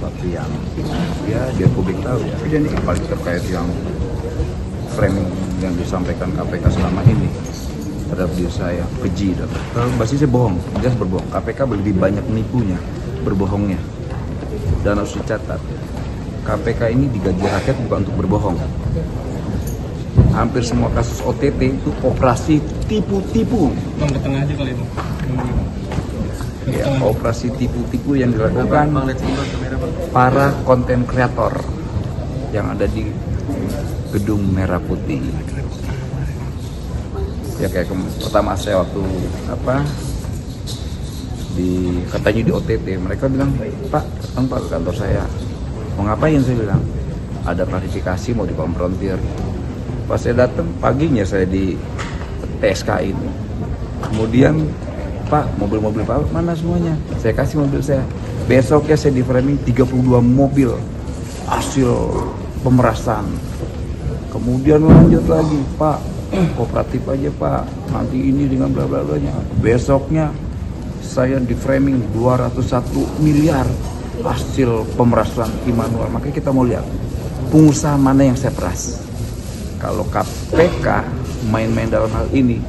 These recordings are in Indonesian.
sesuatu yang ya biar publik tahu ya. Dan paling terkait yang framing yang disampaikan KPK selama ini terhadap diri saya keji dan basisnya bohong, jelas berbohong. KPK lebih banyak menipunya, berbohongnya. Dan harus dicatat, KPK ini digaji rakyat bukan untuk berbohong. Hampir semua kasus OTT itu operasi tipu-tipu. Bang, ke tengah aja kali, Bang. Ya, operasi tipu-tipu yang dilakukan para konten kreator yang ada di Gedung Merah Putih. Ya kayak pertama saya waktu katanya di OTT, mereka bilang, Pak, datang Pak ke kantor saya. Mau ngapain? Saya bilang, ada klarifikasi mau dikonfrontir. Pas saya datang paginya saya di TSK ini. Kemudian, Pak, mobil-mobil Pak mana semuanya? Saya kasih mobil saya. Besoknya saya di framing 32 mobil hasil pemerasan. Kemudian lanjut lagi, Pak, kooperatif aja Pak, nanti ini dengan bla bla blanya. Besoknya saya di framing 201 miliar hasil pemerasan Immanuel. Makanya kita mau lihat pengusaha mana yang saya peras. Kalau KPK main-main dalam hal ini,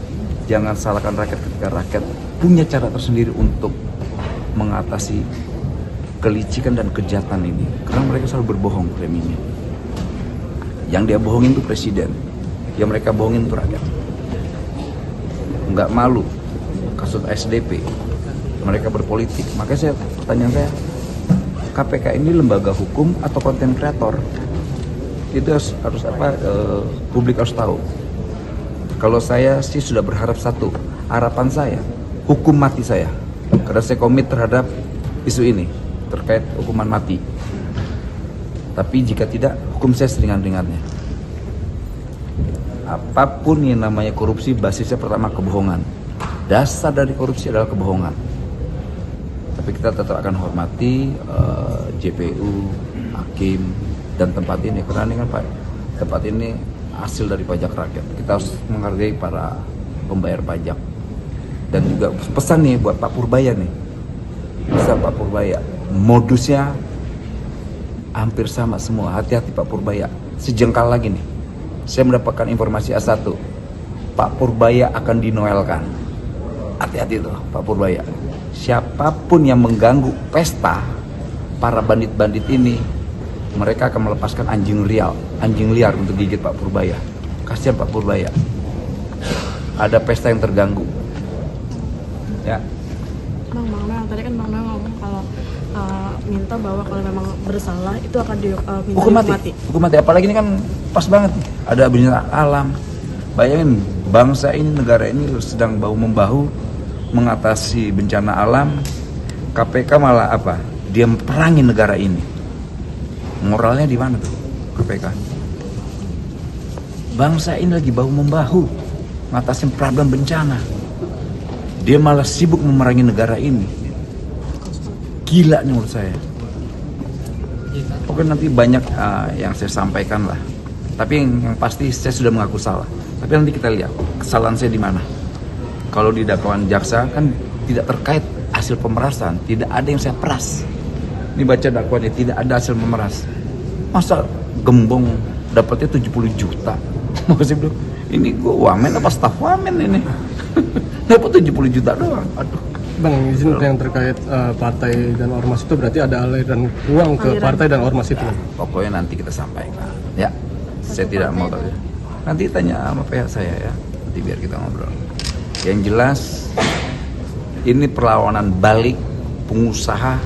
jangan salahkan rakyat ketika rakyat punya cara tersendiri untuk mengatasi kelicikan dan kejahatan ini. Karena mereka selalu berbohong framingnya. Yang dia bohongin itu presiden, yang mereka bohongin itu rakyat. Nggak malu kasus SDP, mereka berpolitik. Makanya pertanyaan saya, KPK ini lembaga hukum atau konten kreator? Itu harus publik harus tahu. Kalau saya sih sudah berharap satu, harapan saya hukum mati saya, karena saya komit terhadap isu ini terkait hukuman mati. Tapi jika tidak, hukum saya seringan-ringannya. Apapun yang namanya korupsi, basisnya pertama kebohongan. Dasar dari korupsi adalah kebohongan. Tapi kita tetap akan hormati JPU, hakim, dan tempat ini. Karena ini kan tempat ini hasil dari pajak rakyat. Kita harus menghargai para pembayar pajak. Dan juga pesan nih buat Pak Purbaya nih. Bisa Pak Purbaya, modusnya hampir sama semua. Hati-hati Pak Purbaya. Sejengkal lagi nih, saya mendapatkan informasi A1, Pak Purbaya akan dinoelkan. Hati-hati tuh Pak Purbaya. Siapapun yang mengganggu pesta para bandit-bandit ini, mereka akan melepaskan anjing liar untuk gigit Pak Purbaya. Kasihan Pak Purbaya, ada pesta yang terganggu. Ya. Bang Mel, tadi kan Bang Mel ngomong kalau minta bahwa kalau memang bersalah itu akan diminta hukum mati. Hukum mati. Apalagi ini kan pas banget nih. Ada bencana alam. Bayangin, bangsa ini, negara ini sedang bahu-membahu mengatasi bencana alam. KPK malah apa? Dia meperangi negara ini. Moralnya di mana tuh KPK? Bangsa ini lagi bahu-membahu mengatasi problem bencana. Dia malah sibuk memerangi negara ini. Gila nih menurut saya. Oke, nanti banyak yang saya sampaikan lah. Tapi yang pasti saya sudah mengaku salah. Tapi nanti kita lihat kesalahan saya di mana. Kalau di dakwaan jaksa kan tidak terkait hasil pemerasan, tidak ada yang saya peras. Ini baca dakwaannya, tidak ada hasil memeras. Masa gembong dapatnya 70 juta? Maksudnya bilang, ini gue wamen apa staf wamen ini? Dapat 70 juta doang. Aduh. Bang, izin yang terkait partai dan ormas itu berarti ada aliran uang ke partai dan ormas itu? Pokoknya nanti kita sampaikan. Ya, saya tidak mau tahu. Nanti tanya sama pihak saya ya. Nanti biar kita ngobrol. Yang jelas, ini perlawanan balik pengusaha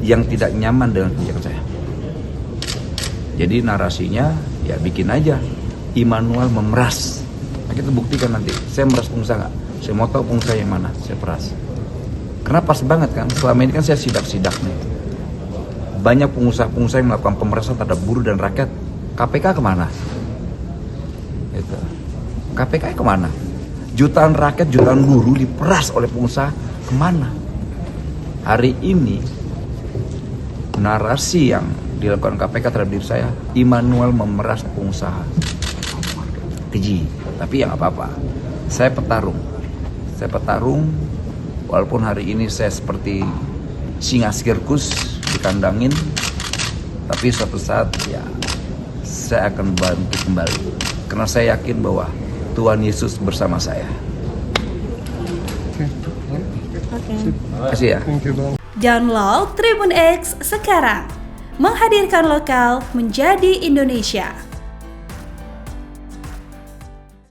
yang tidak nyaman dengan kebijakan saya. Jadi narasinya ya bikin aja Immanuel memeras. Nah, kita buktikan nanti. Saya meras pengusaha nggak? Saya mau tahu pengusaha yang mana saya peras. Karena pas banget kan, selama ini kan saya sidak-sidak nih. Banyak pengusaha-pengusaha yang melakukan pemerasan terhadap buruh dan rakyat. KPK kemana? Gitu. KPK kemana? Jutaan rakyat, jutaan buruh diperas oleh pengusaha kemana? Hari ini narasi yang dilakukan KPK terhadap diri saya, Immanuel memeras pengusaha. Keji, tapi ya nggak apa-apa. Saya petarung, walaupun hari ini saya seperti singa sirkus dikandangin, tapi suatu saat ya saya akan bantu kembali karena saya yakin bahwa Tuhan Yesus bersama saya. Oke. Terima kasih ya. Thank you Bang. Download Tribun X sekarang, menghadirkan lokal menjadi Indonesia.